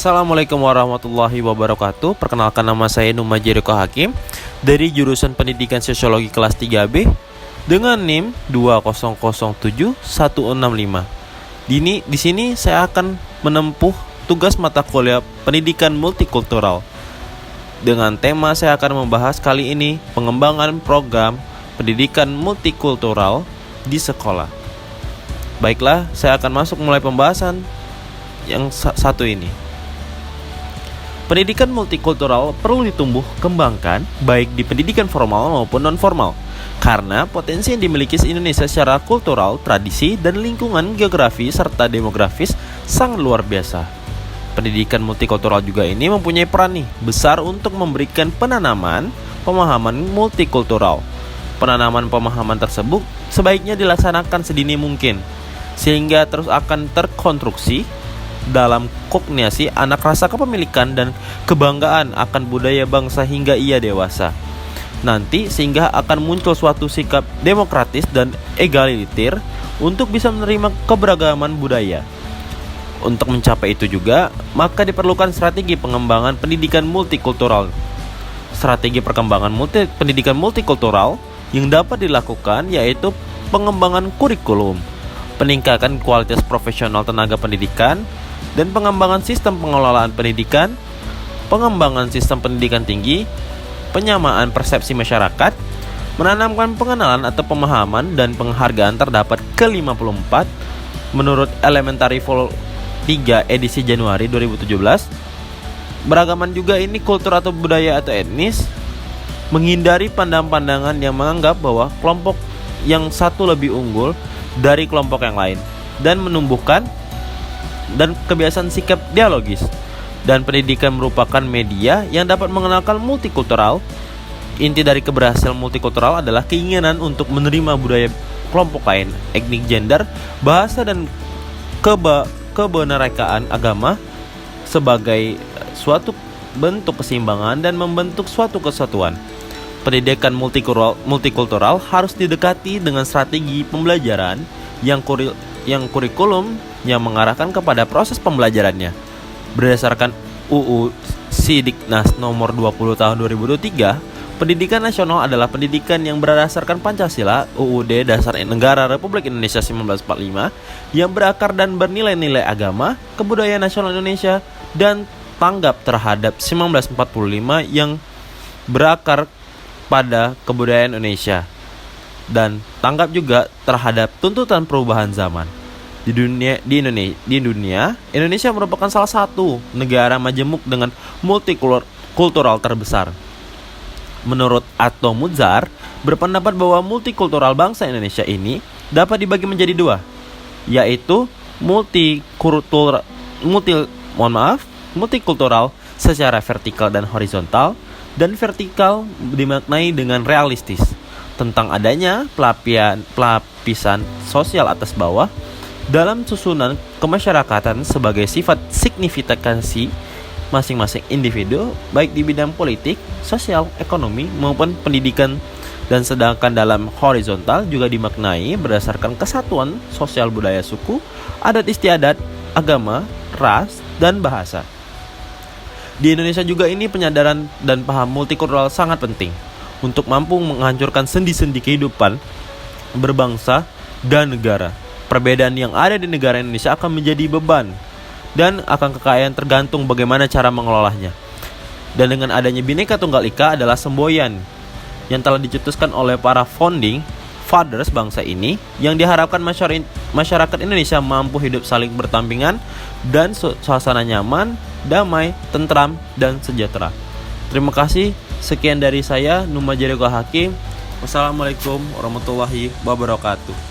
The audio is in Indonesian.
Assalamualaikum warahmatullahi wabarakatuh. Perkenalkan, nama saya Numa Jericho Hakim dari jurusan Pendidikan Sosiologi kelas 3B dengan NIM 2007165. Di sini saya akan menempuh tugas mata kuliah Pendidikan Multikultural. Dengan tema saya akan membahas kali ini pengembangan program pendidikan multikultural di sekolah. Baiklah, saya akan masuk mulai pembahasan yang satu ini. Pendidikan multikultural perlu ditumbuh kembangkan baik di pendidikan formal maupun non-formal, karena potensi yang dimiliki Indonesia secara kultural, tradisi, dan lingkungan geografi serta demografis sangat luar biasa. Pendidikan multikultural juga ini mempunyai peran besar untuk memberikan penanaman pemahaman multikultural. Penanaman pemahaman tersebut sebaiknya dilaksanakan sedini mungkin, sehingga terus akan terkonstruksi dalam kognisi anak rasa kepemilikan dan kebanggaan akan budaya bangsa hingga ia dewasa nanti, sehingga akan muncul suatu sikap demokratis dan egaliter untuk bisa menerima keberagaman budaya. Untuk mencapai itu juga, maka diperlukan strategi pengembangan pendidikan multikultural. Strategi perkembangan pendidikan multikultural yang dapat dilakukan yaitu pengembangan kurikulum, peningkatan kualitas profesional tenaga pendidikan, dan pengembangan sistem pengelolaan pendidikan, pengembangan sistem pendidikan tinggi, penyamaan persepsi masyarakat, menanamkan pengenalan atau pemahaman dan penghargaan terdapat ke-54 menurut Elementary Vol 3 edisi Januari 2017. Beragaman juga ini kultur atau budaya atau etnis, menghindari pandangan-pandangan yang menganggap bahwa kelompok yang satu lebih unggul dari kelompok yang lain, dan menumbuhkan dan kebiasaan sikap dialogis. Dan pendidikan merupakan media yang dapat mengenalkan multikultural. Inti dari keberhasilan multikultural adalah keinginan untuk menerima budaya kelompok lain, etnik, gender, bahasa, dan kebenekaan agama sebagai suatu bentuk keseimbangan dan membentuk suatu kesatuan. Pendidikan multikultural harus didekati dengan strategi pembelajaran yang kurikulum yang mengarahkan kepada proses pembelajarannya. Berdasarkan UU Sidiknas nomor 20 tahun 2023, pendidikan nasional adalah pendidikan yang berdasarkan Pancasila, UUD Dasar Negara Republik Indonesia 1945, yang berakar dan bernilai-nilai agama, kebudayaan nasional Indonesia, dan tanggap terhadap 1945 yang berakar pada kebudayaan Indonesia, dan tanggap juga terhadap tuntutan perubahan zaman. Di dunia, Indonesia merupakan salah satu negara majemuk dengan multikultural terbesar. Menurut Atto Muzar, berpendapat bahwa multikultural bangsa Indonesia ini dapat dibagi menjadi dua, yaitu multikultural secara vertikal dan horizontal, dan vertikal dimaknai dengan realistis tentang adanya pelapisan sosial atas bawah dalam susunan kemasyarakatan sebagai sifat signifikansi masing-masing individu baik di bidang politik, sosial, ekonomi maupun pendidikan. Dan sedangkan dalam horizontal juga dimaknai berdasarkan kesatuan sosial budaya suku, adat istiadat, agama, ras, dan bahasa. Di Indonesia juga ini penyadaran dan paham multikultural sangat penting untuk mampu menghancurkan sendi-sendi kehidupan berbangsa dan negara. Perbedaan yang ada di negara Indonesia akan menjadi beban, dan akan kekayaan tergantung bagaimana cara mengelolanya. Dan dengan adanya Bhinneka Tunggal Ika adalah semboyan yang telah dicetuskan oleh para founding fathers bangsa ini, yang diharapkan masyarakat Indonesia mampu hidup saling berdampingan dan suasana nyaman, damai, tentram, dan sejahtera. Terima kasih. Sekian dari saya, Numa Jericho Hakim. Wassalamualaikum warahmatullahi wabarakatuh.